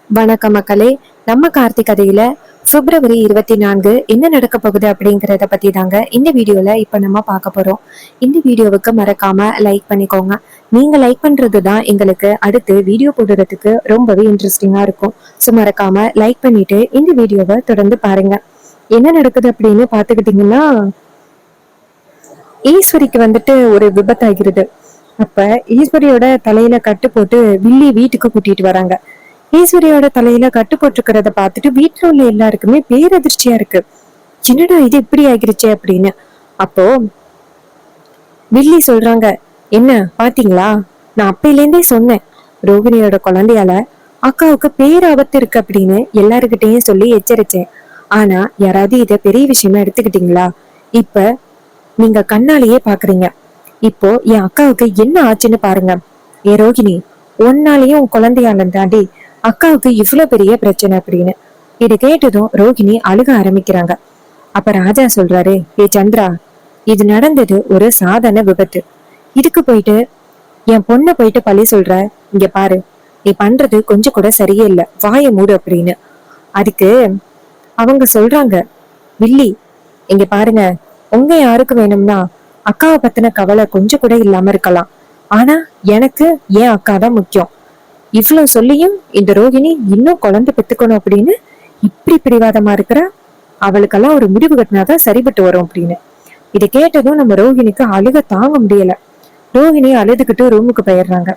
வணக்க மக்களே. நம்ம கார்த்திக் கதையில பிப்ரவரி 24 என்ன நடக்க போகுது அப்படிங்கிறத பத்தி தாங்க இந்த வீடியோல இப்ப நம்ம பார்க்க போறோம். இந்த வீடியோவுக்கு மறக்காம லைக் பண்ணிக்கோங்க. நீங்க லைக் பண்றது தான் எங்களுக்கு அடுத்து வீடியோ போடுறதுக்கு ரொம்பவே இன்ட்ரெஸ்டிங்கா இருக்கும். ஸோ மறக்காம லைக் பண்ணிட்டு இந்த வீடியோவை தொடர்ந்து பாருங்க. என்ன நடக்குது அப்படின்னு பாத்துக்கிட்டீங்கன்னா, ஈஸ்வரிக்கு ஒரு விபத்தாகிறது. அப்ப ஈஸ்வரியோட தலையில கட்டு போட்டு வில்லி வீட்டுக்கு கூட்டிட்டு வராங்க. ஈஸ்வரியோட தலையில கட்டு போட்டிருக்கிறத பார்த்துட்டு வீட்டுல உள்ள எல்லாருக்குமே பேரதிர்ச்சியா இருக்கு. என்னடா இது இப்படி ஆகிருச்சு அப்படின்னு. அப்போ வில்லி சொல்றாங்க, என்ன பாத்தீங்களா, நான் அப்பையிலேருந்தே சொன்னேன், ரோகிணியோட குழந்தையால அக்காவுக்கு பேராபத்து இருக்கு அப்படின்னு எல்லாருக்கிட்டையும் சொல்லி எச்சரிச்சேன். ஆனா யாராவது இத பெரிய விஷயமா எடுத்துக்கிட்டீங்களா? இப்ப நீங்க கண்ணாலேயே பாக்குறீங்க. இப்போ என் அக்காவுக்கு என்ன ஆச்சுன்னு பாருங்க. ஏ ரோகிணி, ஒன்னாலேயும் உன் குழந்தையால தாண்டி அக்காவுக்கு இவ்வளவு பெரிய பிரச்சனை அப்படின்னு. இது கேட்டதும் ரோகிணி அழுக ஆரம்பிக்கிறாங்க. அப்ப ராஜா சொல்றாரு, ஏ சந்திரா, இது நடந்தது ஒரு சாதாரண விபத்து. இதுக்கு போயிட்டு என் பொண்ணை போயிட்டு பழி சொல்ற? இங்க பாரு, நீ பண்றது கொஞ்சம் கூட சரியே இல்ல, வாய மூடு அப்படின்னு. அதுக்கு அவங்க சொல்றாங்க, வில்லி இங்க பாருங்க, உங்க யாருக்கு வேணும்னா அக்காவை பத்தின கவலை கொஞ்சம் கூட இல்லாம இருக்கலாம். ஆனா எனக்கு என் அக்கா தான் முக்கியம். இவ்வளவு சொல்லியும் இந்த ரோகிணி இன்னும் குழந்தை பெத்துக்கணும் அப்படின்னு இப்படி பிடிவாதமா இருக்கிற, அவளுக்கெல்லாம் ஒரு முடிவு கட்டினாதான் சரிபட்டு வரும் அப்படின்னு. இதை கேட்டதும் நம்ம ரோகிணிக்கு அழுக தாங்க முடியல. ரோகிணி அழுதுகிட்டு ரூமுக்கு போயிடுறாங்க.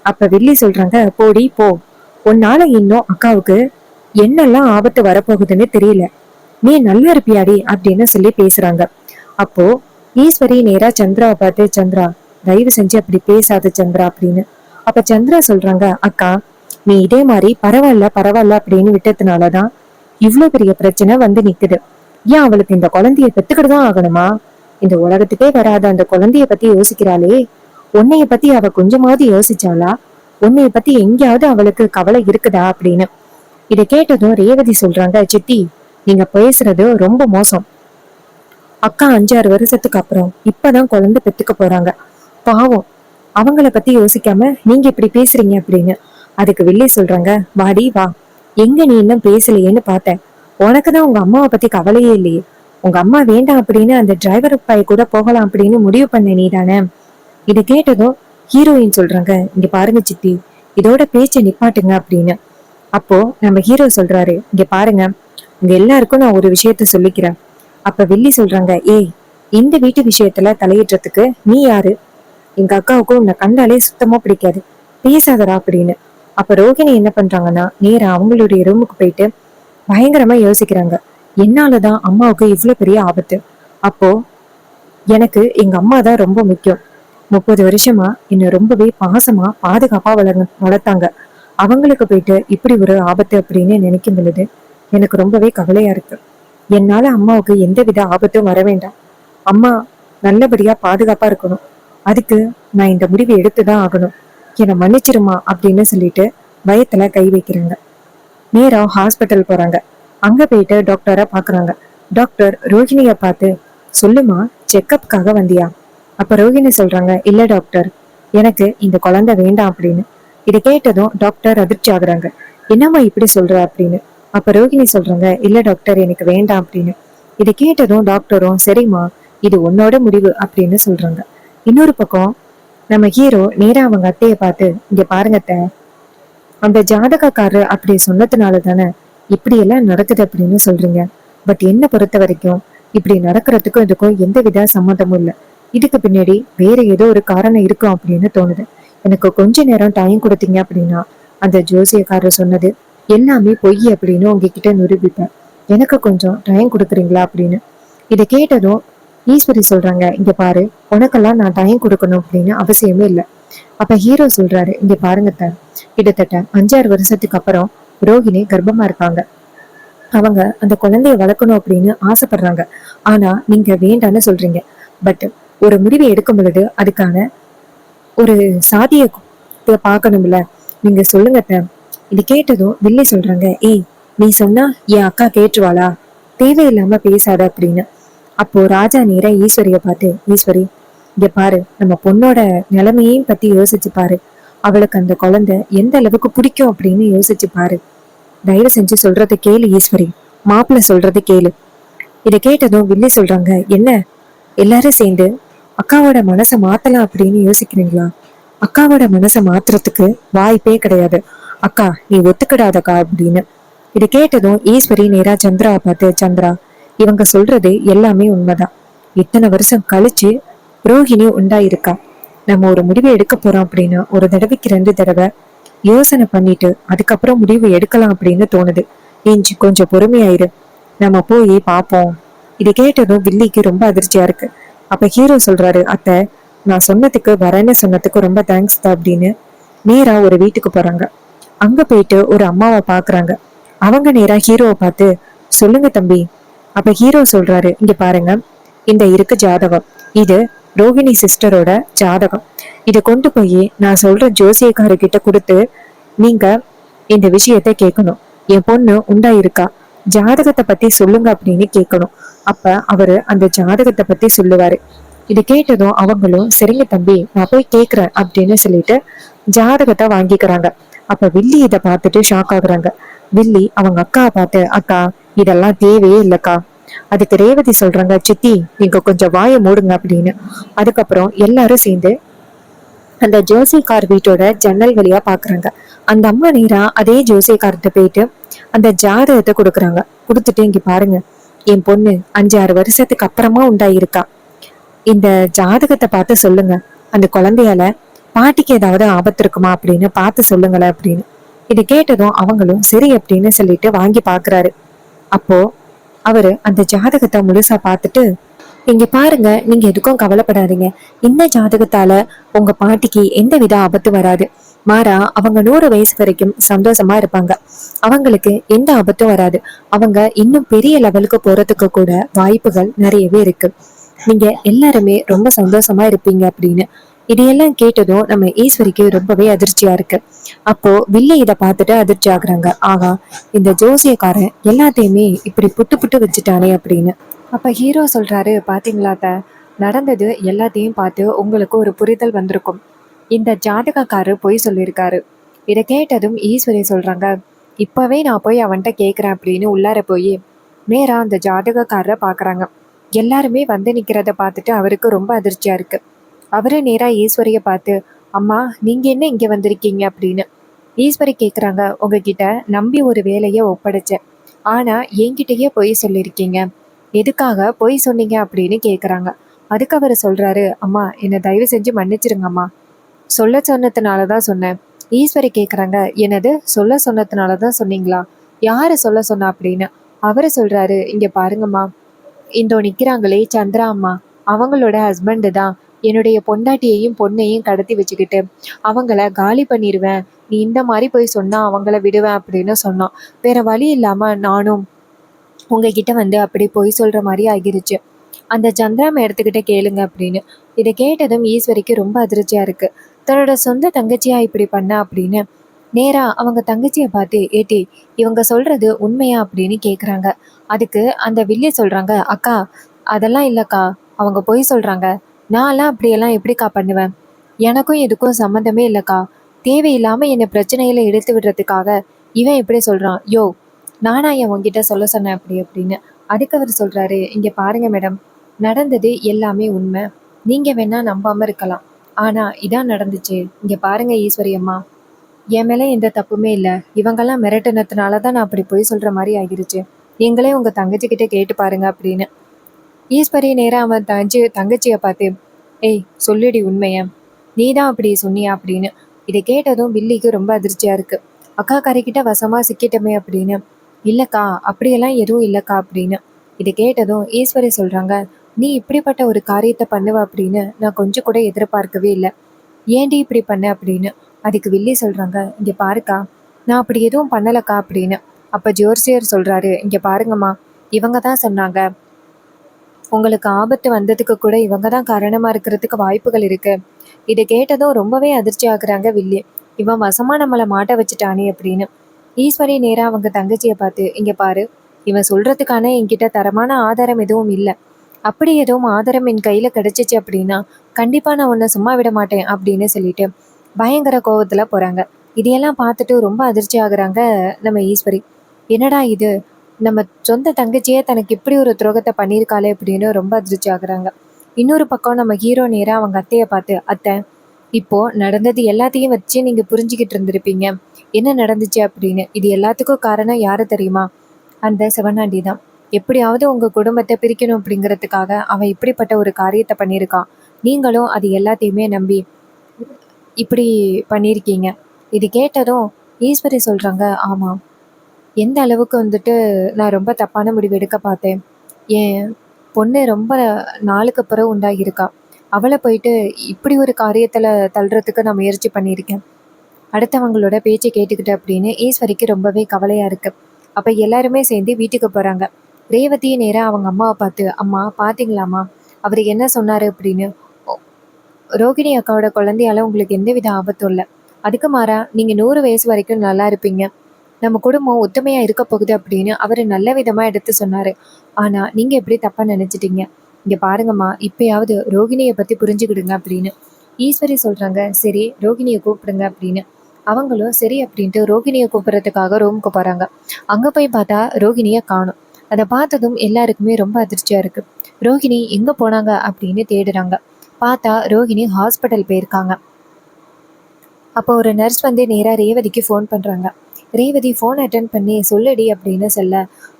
அப்ப வில்லி சொல்றாங்க, போடி போ, உன்னால இன்னும் அக்காவுக்கு என்னெல்லாம் ஆபத்து வரப்போகுதுன்னு தெரியல, நீ நல்லா இருப்பியாடி அப்படின்னு சொல்லி பேசுறாங்க. அப்போ ஈஸ்வரி நேரா சந்திராவை பார்த்து, சந்திரா தயவு செஞ்சு அப்படி பேசாத சந்திரா அப்படின்னு. அப்ப சந்திரா சொல்றாங்க, அக்கா நீ இதே மாதிரி பரவாயில்ல பரவாயில்ல அப்படின்னு விட்டதுனாலதான் இவ்வளவு பெரிய பிரச்சனை வந்து நிக்குது. ஏன் அவளுக்கு இந்த குழந்தைய பெத்துக்கிட்டுதான் ஆகணுமா? இந்த உலகத்துக்கே வராத அந்த குழந்தைய பத்தி யோசிக்கிறாளே, உன்னைய பத்தி அவ கொஞ்சமாவது யோசிச்சாளா? உன்னைய பத்தி எங்கேயாவது அவளுக்கு கவலை இருக்குதா அப்படின்னு. இதை கேட்டதும் ரேவதி சொல்றாங்க, சித்தி நீங்க பேசுறது ரொம்ப மோசம். அக்கா 5-6 வருஷத்துக்கு அப்புறம் இப்பதான் குழந்தை பெத்துக்க போறாங்க. பாவம், அவங்கள பத்தி யோசிக்காம நீங்க இப்படி பேசுறீங்க அப்படின்னு. அதுக்கு வில்லி சொல்றாங்க, வாடி வா, எங்க நீ இன்னும் பேசலையேன்னு பார்த்தேன். உனக்குதான் உங்க அம்மாவை பத்தி கவலையே இல்லையே. உங்க அம்மா வேண்டாம் அப்படின்னு அந்த டிரைவர் பாய் கூட போகலாம் அப்படின்னு முடிவு பண்ண நீ தானே. இது கேட்டதும் ஹீரோயின் சொல்றாங்க, இங்க பாருங்க சித்தி, இதோட பேச்சை நிப்பாட்டுங்க அப்படின்னு. அப்போ நம்ம ஹீரோ சொல்றாரு, இங்க பாருங்க, உங்க எல்லாருக்கும் நான் ஒரு விஷயத்த சொல்லிக்கிறேன். அப்ப வில்லி சொல்றாங்க, ஏய், இந்த வீட்டு விஷயத்துல தலையிடுறதுக்கு நீ யாரு? எங்க அக்காவுக்கும் உன்னை கண்டாலே சுத்தமா பிடிக்காது, பேசாதடா அப்படின்னு. அப்ப ரோகிணி என்ன பண்றாங்கன்னா, நேரா அவங்களுடைய ரூமுக்கு போயிட்டு பயங்கரமா யோசிக்கிறாங்க, என்னாலதான் அம்மாவுக்கு இவ்வளவு பெரிய ஆபத்து. அப்போ எனக்கு எங்க அம்மா தான் ரொம்ப முக்கியம். 30 வருஷமா என்னை ரொம்பவே பாசமா பாதுகாப்பா வளர்த்தாங்க. அவங்களுக்கு போயிட்டு இப்படி ஒரு ஆபத்து அப்படின்னு நினைக்கும் பொழுது எனக்கு ரொம்பவே கவலையா இருக்கு. என்னால அம்மாவுக்கு எந்தவித ஆபத்தும் வர வேண்டாம். அம்மா நல்லபடியா பாதுகாப்பா இருக்கணும். அதுக்கு நான் இந்த முடிவை எடுத்துதான் ஆகணும். என்னை மன்னிச்சிருமா அப்படின்னு சொல்லிட்டு பயத்துல கை வைக்கிறாங்க. நேரா ஹாஸ்பிட்டல் போறாங்க. அங்க போயிட்டு டாக்டரை பாக்குறாங்க. டாக்டர் ரோஹிணிய பார்த்து, சொல்லுமா, செக்கப்காக வந்தியா? அப்ப ரோஹிணி சொல்றாங்க, இல்ல டாக்டர், எனக்கு இந்த குழந்தை வேண்டாம் அப்படின்னு. இதை கேட்டதும் டாக்டர் அதிர்ச்சி ஆகுறாங்க. என்னம்மா இப்படி சொல்ற அப்படின்னு. அப்ப ரோஹிணி சொல்றாங்க, இல்ல டாக்டர், எனக்கு வேண்டாம் அப்படின்னு. இதை கேட்டதும் டாக்டரும், சரிம்மா, இது உன்னோட முடிவு அப்படின்னு சொல்றாங்க. இன்னொரு பக்கம் நம்ம ஹீரோ நேரா அவங்க அத்தைய பார்த்து, இங்க பாருங்க அத்தை, அந்த ஜாதகக்காரர் அப்படி சொன்னதுனால தானே இப்படி எல்லாம் நடக்குது அப்படின்னு சொல்றீங்க. பட் என்ன பொறுத்த வரைக்கும் இப்படி நடக்கிறதுக்கும் இதுக்கும் எந்தவித சம்மந்தமும் இல்லை. இதுக்கு பின்னாடி வேற ஏதோ ஒரு காரணம் இருக்கும் அப்படின்னு தோணுது. எனக்கு கொஞ்ச நேரம் டைம் கொடுத்தீங்க அப்படின்னா அந்த ஜோசியக்காரர் சொன்னது எல்லாமே பொய் அப்படின்னு உங்ககிட்ட நிரூபிப்பேன். எனக்கு கொஞ்சம் டைம் கொடுக்குறீங்களா அப்படின்னு. இதை கேட்டதும் ஈஸ்வரி சொல்றாங்க, இங்க பாரு, உனக்கெல்லாம் நான் டைம் கொடுக்கணும் அப்படின்னு அவசியமே இல்லை. அப்ப ஹீரோ சொல்றாரு, இங்க பாருங்க சார், கிட்டத்தட்ட 5-6 வருஷத்துக்கு அப்புறம் ரோஹிணி கர்ப்பமா இருக்காங்க. அவங்க அந்த குழந்தைய வளர்க்கணும் அப்படின்னு ஆசைப்படுறாங்க. ஆனா நீங்க வேண்டான்னு சொல்றீங்க. பட் ஒரு முடிவை எடுக்கும் பொழுது அதுக்கான ஒரு சாதிய பார்க்கணும்ல. நீங்க சொல்லுங்க அத்தை. இது கேட்டதும் வில்லி சொல்றாங்க, ஏய், நீ சொன்னா என் அக்கா கேட்டுருவாளா? தேவையில்லாம பேசாத அப்படின்னு. அப்போ ராஜா நேரா ஈஸ்வரிய பார்த்து, ஈஸ்வரி இங்க பாரு, நம்ம பொண்ணோட நிலைமையையும் பத்தி யோசிச்சு பாரு. அவளுக்கு அந்த குழந்தை எந்த அளவுக்கு பிடிக்கும் அப்படின்னு யோசிச்சு பாரு. தயவு செஞ்சு சொல்றதை கேளு ஈஸ்வரி, மாப்பிள்ள சொல்றதை கேளு. இதை கேட்டதும் வில்லி சொல்றாங்க, என்ன எல்லாரும் சேர்ந்து அக்காவோட மனசை மாத்தலாம் அப்படின்னு யோசிக்கிறீங்களா? அக்காவோட மனசை மாத்துறதுக்கு வாய்ப்பே கிடையாது. அக்கா நீ ஒத்துக்கிடாதக்கா அப்படின்னு. இதை கேட்டதும் ஈஸ்வரி நேரா சந்திராவை பார்த்து, சந்திரா இவங்க சொல்றது எல்லாமே உண்மைதான். இத்தனை வருஷம் கழிச்சு ரோஹிணி உண்டாயிருக்கா. நம்ம ஒரு முடிவை எடுக்க போறோம் அப்படின்னா ஒரு தடவைக்கு 2 தடவை யோசனை பண்ணிட்டு அதுக்கப்புறம் முடிவு எடுக்கலாம் அப்படின்னு தோணுது. கொஞ்சம் பொறுமையாயிரு, நம்ம போய் பார்ப்போம். இதை கேட்டதும் வில்லிக்கு ரொம்ப அதிர்ச்சியா இருக்கு. அப்ப ஹீரோ சொல்றாரு, அத்தை நான் சொன்னதுக்கு வரேன்னு சொன்னதுக்கு ரொம்ப தேங்க்ஸ் தான் அப்படின்னு நேரா ஒரு வீட்டுக்கு போறாங்க. அங்க போயிட்டு ஒரு அம்மாவை பாக்குறாங்க. அவங்க நேரா ஹீரோவை பார்த்து, சொல்லுங்க தம்பி. அப்ப ஹீரோ சொல்றாரு, இங்க பாருங்க, இந்த இருக்கு ஜாதகம். இது ரோகிணி சிஸ்டரோட ஜாதகம். இதை கொண்டு போய் நான் சொல்ற ஜோசியக்காரர்கிட்ட கொடுத்து நீங்க இந்த விஷயத்த கேட்கணும். என் பொண்ணு உண்டாயிருக்கா, ஜாதகத்தை பத்தி சொல்லுங்க அப்படின்னு கேட்கணும். அப்ப அவரு அந்த ஜாதகத்தை பத்தி சொல்லுவாரு. இது கேட்டதும் அவங்களும் சரிங்க தம்பி நான் போய் கேக்குறேன் அப்படின்னு சொல்லிட்டு ஜாதகத்தை வாங்கிக்கிறாங்க. அப்ப வில்லி இதை பார்த்துட்டு ஷாக் ஆகுறாங்க. வில்லி அவங்க அக்காவை பார்த்து, அக்கா இதெல்லாம் தேவையே இல்லக்கா. அதுக்கு ரேவதி சொல்றாங்க, சித்தி நீங்க கொஞ்சம் வாயை மூடுங்க அப்படின்னு. அதுக்கப்புறம் எல்லாரும் சேர்ந்து அந்த ஜோசிக்கார் வீட்டோட ஜன்னல் வழியா பாக்குறாங்க. அந்த அம்மா நேரா அதே ஜோசியக்கார்ட்ட போயிட்டு அந்த ஜாதகத்தை கொடுக்குறாங்க. கொடுத்துட்டு, இங்க பாருங்க, என் பொண்ணு 5-6 வருஷத்துக்கு அப்புறமா உண்டாயிருக்கா. இந்த ஜாதகத்தை பார்த்து சொல்லுங்க, அந்த குழந்தையால பாட்டிக்கு ஏதாவது ஆபத்து இருக்குமா அப்படின்னு பார்த்து சொல்லுங்களேன் அப்படின்னு. இது கேட்டதும் அவங்களும் சரி அப்படின்னு சொல்லிட்டு வாங்கி பாக்குறாரு. அப்போ அவரு அந்த ஜாதகத்தை முழுசா பார்த்துட்டு, இங்க பாருங்க, நீங்க எதுக்கும் கவலைப்படாதீங்க. இந்த ஜாதகத்தால உங்க பாட்டிக்கு எந்த வித ஆபத்து வராது. மாறா அவங்க 100 வயசு வரைக்கும் சந்தோஷமா இருப்பாங்க. அவங்களுக்கு எந்த ஆபத்தும் வராது. அவங்க இன்னும் பெரிய லெவலுக்கு போறதுக்கு கூட வாய்ப்புகள் நிறையவே இருக்கு. நீங்க எல்லாருமே ரொம்ப சந்தோஷமா இருப்பீங்க அப்படின்னு. இதையெல்லாம் கேட்டதும் நம்ம ஈஸ்வரிக்கு ரொம்பவே அதிர்ச்சியா இருக்கு. அப்போ வில்லி இதை பார்த்துட்டு அதிர்ச்சி ஆகுறாங்க. ஆகா, இந்த ஜோசியக்காரன் எல்லாத்தையுமே இப்படி புட்டு புட்டு வச்சுட்டானே அப்படின்னு. அப்ப ஹீரோ சொல்றாரு, பாத்தீங்களாத்த, நடந்தது எல்லாத்தையும் பார்த்து உங்களுக்கு ஒரு புரிதல் வந்திருக்கும். இந்த ஜாதகக்காரர் பொய் சொல்லியிருக்காரு. இதை கேட்டதும் ஈஸ்வரி சொல்றாங்க, இப்பவே நான் போய் அவன்கிட்ட கேட்குறேன் அப்படின்னு உள்ளார போய் நேரா அந்த ஜாதகக்காரரை பாக்குறாங்க. எல்லாருமே வந்து நிக்கிறத பார்த்துட்டு அவருக்கு ரொம்ப அதிர்ச்சியா இருக்கு. அவரு நேரா ஈஸ்வரிய பார்த்து, அம்மா நீங்க என்ன இங்க வந்திருக்கீங்க அப்படின்னு. ஈஸ்வரி கேக்குறாங்க, உங்ககிட்ட நம்பி ஒரு வேலையை ஒப்படைச்சேன், ஆனா என்கிட்டயே பொய் சொல்லியிருக்கீங்க, எதுக்காக பொய் சொன்னீங்க அப்படின்னு கேக்குறாங்க. அதுக்கு அவர் சொல்றாரு, அம்மா என்னை தயவு செஞ்சு மன்னிச்சிருங்கம்மா, சொல்ல சொன்னதுனாலதான் சொன்னேன். ஈஸ்வரி கேக்குறாங்க, என்னது சொல்ல சொன்னதுனாலதான் சொன்னீங்களா, யாரு சொல்ல சொன்னா அப்படின்னு. அவரு சொல்றாரு, இங்க பாருங்கம்மா, இந்தோ நிக்கிறாங்களே சந்திரா அம்மா, அவங்களோட ஹஸ்பண்டு தான் என்னுடைய பொண்டாட்டியையும் பொண்ணையும் கடத்தி வச்சுக்கிட்டு அவங்கள காலி பண்ணிடுவேன், நீ இந்த மாதிரி போய் சொன்னா அவங்கள விடுவேன் அப்படின்னு சொன்னான். வேற வழி இல்லாம நானும் உங்ககிட்ட வந்து அப்படி பொய் சொல்ற மாதிரி ஆகிருச்சு. அந்த சந்திராம எடுத்துக்கிட்ட கேளுங்க அப்படின்னு. இதை கேட்டதும் ஈஸ்வரிக்கு ரொம்ப அதிர்ச்சியா இருக்கு. தன்னோட சொந்த தங்கச்சியா இப்படி பண்ண அப்படின்னு நேரா அவங்க தங்கச்சியை பார்த்து, ஏட்டி இவங்க சொல்றது உண்மையா அப்படின்னு கேக்குறாங்க. அதுக்கு அந்த வில்லி சொல்றாங்க, அக்கா அதெல்லாம் இல்லக்கா, அவங்க பொய் சொல்றாங்க, நான்லாம் அப்படியெல்லாம் எப்படிக்கா பண்ணுவேன், எனக்கும் இதுக்கும் சம்மந்தமே இல்லக்கா, தேவையில்லாம என்னை பிரச்சனையில இழுத்து விடுறதுக்காக இவன் இப்படி சொல்றான். யோ நானா என் உங்ககிட்ட சொல்ல சொன்னேன் அப்படி அப்படின்னு. அதுக்கு அவர் சொல்றாரு, இங்க பாருங்க மேடம், நடந்தது எல்லாமே உண்மை, நீங்க வேணா நம்பாம இருக்கலாம், ஆனா இதான் நடந்துச்சு. இங்க பாருங்க ஈஸ்வரி அம்மா, என் மேல எந்த தப்புமே இல்லை, இவங்கெல்லாம் மிரட்டினதுனாலதான் நான் அப்படி போய் சொல்ற மாதிரி ஆகிருச்சு, நீங்களே உங்க தங்கச்சி கிட்ட கேட்டு பாருங்க அப்படின்னு. ஈஸ்வரி நேரா அவன் தங்கச்சியை பார்த்து, ஏய் சொல்லிடி உண்மைய, நீதான் அப்படி சொன்னியா அப்படின்னு. இதை கேட்டதும் வில்லிக்கு ரொம்ப அதிர்ச்சியா இருக்கு. அக்கா கரைக்கிட்ட வசமா சிக்கிட்டமே அப்படின்னு. இல்லக்கா அப்படியெல்லாம் எதுவும் இல்லக்கா அப்படின்னு. இதை கேட்டதும் ஈஸ்வரி சொல்றாங்க, நீ இப்படிப்பட்ட ஒரு காரியத்தை பண்ணுவ அப்படின்னு நான் கொஞ்சம் கூட எதிர்பார்க்கவே இல்லை, ஏன்டி இப்படி பண்ண அப்படின்னு. அதுக்கு வில்லி சொல்றாங்க, இங்க பாருக்கா, நான் அப்படி எதுவும் பண்ணலக்கா அப்படின்னு. அப்ப ஜோர்சியர் சொல்றாரு, இங்க பாருங்கம்மா, இவங்க தான் சொன்னாங்க, உங்களுக்கு ஆபத்து வந்ததுக்கு கூட இவங்க தான் காரணமா இருக்கிறதுக்கு வாய்ப்புகள் இருக்கு. இதை கேட்டதும் ரொம்பவே அதிர்ச்சி ஆகுறாங்க வில்லி. இவன் வசமா நம்மளை மாட்ட வச்சுட்டானே அப்படின்னு. ஈஸ்வரி நேரா அவங்க தங்கச்சியை பார்த்து, இங்க பாரு, இவன் சொல்றதுக்கான என்கிட்ட தரமான ஆதாரம் எதுவும் இல்லை, அப்படி எதுவும் ஆதாரம் என் கையில கிடைச்சிச்சு அப்படின்னா கண்டிப்பா நான் உன்னை சும்மா விட மாட்டேன் அப்படின்னு சொல்லிட்டு பயங்கர கோவத்துல போறாங்க. இதையெல்லாம் பார்த்துட்டு ரொம்ப அதிர்ச்சி ஆகுறாங்க நம்ம ஈஸ்வரி. என்னடா இது, நம்ம சொந்த தங்கச்சியே தனக்கு இப்படி ஒரு துரோகத்தை பண்ணியிருக்காளே அப்படின்னு ரொம்ப அதிர்ச்சி ஆகுறாங்க. இன்னொரு பக்கம் நம்ம ஹீரோ நேரா அவங்க அத்தையை பார்த்து, அத்தை, இப்போ நடந்தது எல்லாத்தையும் வச்சு நீங்க புரிஞ்சுக்கிட்டு இருந்திருப்பீங்க என்ன நடந்துச்சு அப்படின்னு. இது எல்லாத்துக்கும் காரணம் யாரு தெரியுமா? அந்த சிவனாண்டி தான். எப்படியாவது உங்க குடும்பத்தை பிரிக்கணும் அப்படிங்கிறதுக்காக அவன் இப்படிப்பட்ட ஒரு காரியத்தை பண்ணியிருக்கான். நீங்களும் அது எல்லாத்தையுமே நம்பி இப்படி பண்ணியிருக்கீங்க. இது கேட்டதும் ஈஸ்வரி சொல்றாங்க, ஆமா, எந்த அளவுக்கு வந்துட்டு நான் ரொம்ப தப்பான முடிவு எடுக்க பார்த்தேன். என் பொண்ணு ரொம்ப நாளுக்கு பிறகு உண்டாகியிருக்கா. அவளை போயிட்டு இப்படி ஒரு காரியத்துல தள்ளுறதுக்கு நான் முயற்சி பண்ணியிருக்கேன். அடுத்தவங்களோட பேச்சை கேட்டுக்கிட்டு அப்படின்னு ஈஸ்வரிக்கு ரொம்பவே கவலையா இருக்கு. அப்ப எல்லாருமே சேர்ந்து வீட்டுக்கு போறாங்க. ரேவதி நேரா அவங்க அம்மாவை பார்த்து, அம்மா பாத்தீங்களாம்மா அவர் என்ன சொன்னாரு அப்படின்னு. "ஓ, ரோகிணி அக்காவோட குழந்தையால உங்களுக்கு எந்தவித ஆபத்தும் இல்லை. அதுக்கு மாறா நீங்க 100 வயசு வரைக்கும் நல்லா இருப்பீங்க. நம்ம குடும்பம் ஒத்துமையா இருக்க போகுது அப்படின்னு அவரு நல்ல விதமா எடுத்து சொன்னாரு. ஆனா நீங்க எப்படி தப்பா நினைச்சிட்டீங்க. இங்க பாருங்கம்மா, இப்பயாவது ரோகிணியை பத்தி புரிஞ்சுக்கிடுங்க அப்படின்னு. ஈஸ்வரி சொல்றாங்க, சரி ரோகிணியை கூப்பிடுங்க அப்படின்னு. அவங்களும் சரி அப்படின்ட்டு ரோகிணியை கூப்பிடுறதுக்காக ரூமுக்கு போறாங்க. அங்க போய் பார்த்தா ரோகிணியை காணும். அதை பார்த்ததும் எல்லாருக்குமே ரொம்ப அதிர்ச்சியா இருக்கு. ரோகிணி எங்க போனாங்க அப்படின்னு தேடுறாங்க. பார்த்தா ரோகிணி ஹாஸ்பிட்டல் போயிருக்காங்க. அப்போ ஒரு நர்ஸ் வந்து நேரா ரேவதிக்கு ஃபோன் பண்றாங்க. ரேவதி ஃபோன் அட்டன் பண்ணி சொல்லுடி அப்படின்னு சொல்ல,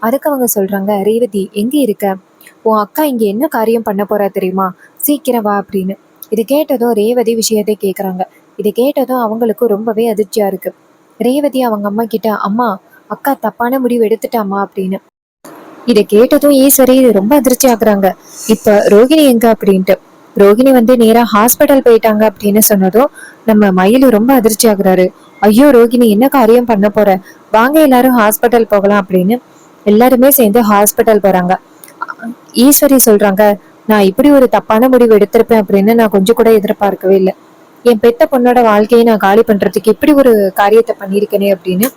அதுக்கு அவங்க சொல்றாங்க, ரேவதி எங்க இருக்க? உன் அக்கா இங்க என்ன காரியம் பண்ண போறா தெரியுமா? சீக்கிரம் வா அப்படின்னு. இது கேட்டதும் ரேவதி விஷயத்தை கேட்குறாங்க. இதை கேட்டதும் அவங்களுக்கு ரொம்பவே அதிர்ச்சியா இருக்கு. ரேவதி அவங்க அம்மா கிட்ட, அம்மா, அக்கா தப்பான முடிவு எடுத்துட்டாமா அப்படின்னு. இதை கேட்டதும் ஈஸ்வரி ரொம்ப அதிர்ச்சி ஆகுறாங்க. இப்ப ரோகிணி எங்க அப்படின்ட்டு. ரோகிணி வந்து நேரா ஹாஸ்பிட்டல் போயிட்டாங்க அப்படின்னு சொன்னதும் நம்ம மயிலு ரொம்ப அதிர்ச்சி ஆகுறாரு. ஐயோ ரோகிணி என்ன காரியம் பண்ண போற, வாங்க எல்லாரும் ஹாஸ்பிட்டல் போகலாம் அப்படின்னு எல்லாருமே சேர்ந்து ஹாஸ்பிட்டல் போறாங்க. ஈஸ்வரி சொல்றாங்க, நான் இப்படி ஒரு தப்பான முடிவு எடுத்திருப்பேன் அப்படின்னு நான் கொஞ்சம் கூட எதிர்பார்க்கவே இல்லை. என் பெத்த பொண்ணோட வாழ்க்கையை நான் காலி பண்றதுக்கு இப்படி ஒரு காரியத்தை பண்ணியிருக்கேனே அப்படின்னு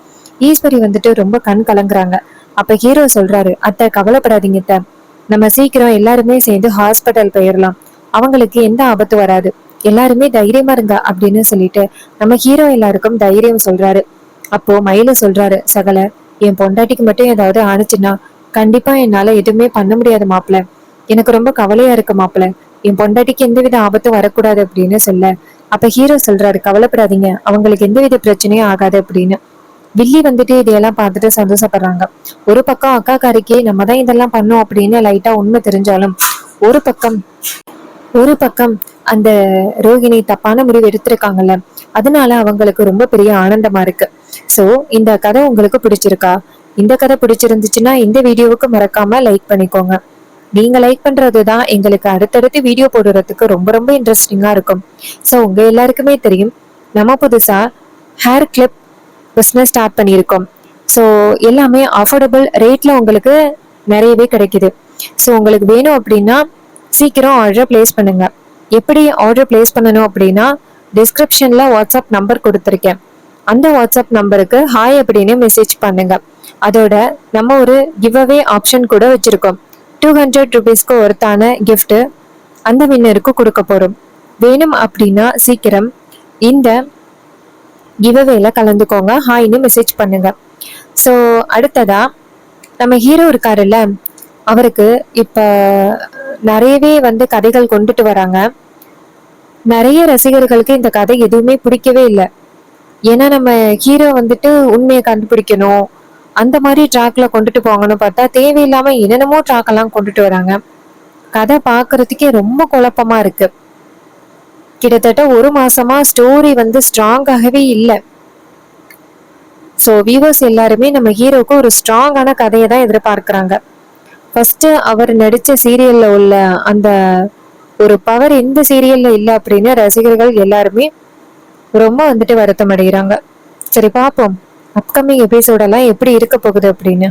ஈஸ்வரி வந்துட்டு ரொம்ப கண் கலங்குறாங்க. அப்ப ஹீரோ சொல்றாரு, அத்தை கவலைப்படாதீங்க அத்தை, நம்ம சீக்கிரம் எல்லாருமே சேர்ந்து ஹாஸ்பிட்டல் போயிடலாம். அவங்களுக்கு எந்த ஆபத்து வராது. எல்லாருமே தைரியமா இருங்க அப்படின்னு சொல்லிட்டு நம்ம ஹீரோ எல்லாருக்கும் தைரியம் சொல்றாரு. அப்போ மயில சொல்றாரு, சகல, என் பொண்டாட்டிக்கு மட்டும் ஏதாவது ஆணுச்சுன்னா கண்டிப்பா என்னால எதுவுமே பண்ண முடியாது மாப்பிள்ள. எனக்கு ரொம்ப கவலையா இருக்கு மாப்பிள்ள. என் பொண்டாட்டிக்கு எந்தவித ஆபத்தும் வரக்கூடாது அப்படின்னு சொல்ல, அப்ப ஹீரோ சொல்றாரு, கவலைப்படாதீங்க, அவங்களுக்கு எந்தவித பிரச்சனையும் ஆகாது அப்படின்னு. வில்லி வந்துட்டு இதையெல்லாம் பார்த்துட்டு சந்தோஷப்படுறாங்க. ஒரு பக்கம் அக்காக்காரிக்கு நம்ம தான் இதெல்லாம் பண்ணோம் அப்படின்னு லைட்டா உண்மை தெரிஞ்சாலும், ஒரு பக்கம் ஒரு பக்கம் அந்த ரோகிணி தப்பான முடிவு எடுத்திருக்காங்கல்ல, அதனால அவங்களுக்கு ரொம்ப பெரிய ஆனந்தமா இருக்கு. சோ இந்த கதை உங்களுக்கு பிடிச்சிருக்கா? இந்த கதை பிடிச்சிருந்துச்சுன்னா இந்த வீடியோவுக்கு மறக்காம லைக் பண்ணிக்கோங்க. நீங்க லைக் பண்றதுதான் எங்களுக்கு அடுத்தடுத்து வீடியோ போடுறதுக்கு ரொம்ப ரொம்ப இன்ட்ரெஸ்டிங்கா இருக்கும். சோ உங்க எல்லாருக்குமே தெரியும், நம்ம புதுசா ஹேர் கிளிப் பிஸ்னஸ் ஸ்டார்ட் பண்ணியிருக்கோம். ஸோ எல்லாமே அஃபோர்டபுள் ரேட்ல உங்களுக்கு நிறையவே கிடைக்குது. ஸோ உங்களுக்கு வேணும் அப்படின்னா சீக்கிரம் ஆர்டர் பிளேஸ் பண்ணுங்க. எப்படி ஆர்டர் பிளேஸ் பண்ணணும் அப்படின்னா, டிஸ்கிரிப்ஷன்ல வாட்ஸ்அப் நம்பர் கொடுத்துருக்கேன். அந்த வாட்ஸ்அப் நம்பருக்கு ஹாய் அப்படின்னு மெசேஜ் பண்ணுங்க. அதோட நம்ம ஒரு கிவ் அவே ஆப்ஷன் கூட வச்சிருக்கோம். 200 ருபீஸ்க்கு ஒருத்தான gift அந்த வின்னருக்கு கொடுக்க போறோம். வேணும் அப்படின்னா சீக்கிரம் இந்த கிவ்அவேல கலந்துக்கோங்க, ஹாய்னு மெசேஜ் பண்ணுங்க. ஸோ அடுத்ததா நம்ம ஹீரோ இருக்காருல்ல, அவருக்கு இப்ப நிறையவே வந்து கதைகள் கொண்டுட்டு வராங்க. நிறைய ரசிகர்களுக்கு இந்த கதை எதுவுமே பிடிக்கவே இல்லை. ஏன்னா நம்ம ஹீரோ வந்துட்டு உண்மையை கண்டுபிடிக்கணும், அந்த மாதிரி ட்ராக்ல கொண்டுட்டு போங்கன்னு பார்த்தா தேவையில்லாம என்னென்னமோ ட்ராக் எல்லாம் கொண்டுட்டு வராங்க. கதை பாக்குறதுக்கே ரொம்ப குழப்பமா இருக்கு. கிட்டத்தட்ட ஒரு மாசமா ஸ்டோரி வந்து ஸ்ட்ராங்காகவே இல்லை. ஸோ வியூவர்ஸ் எல்லாருமே நம்ம ஹீரோக்கு ஒரு ஸ்ட்ராங்கான கதையை தான் எதிர்பார்க்குறாங்க. ஃபர்ஸ்ட் அவர் நடிச்ச சீரியல்ல உள்ள அந்த ஒரு பவர் இந்த சீரியல்ல இல்லை அப்படின்னு ரசிகர்கள் எல்லாருமே ரொம்ப வந்துட்டு வருத்தம் அடைகிறாங்க. சரி பார்ப்போம் அப்கமிங் எபிசோடெல்லாம் எப்படி இருக்க போகுது அப்படின்னு.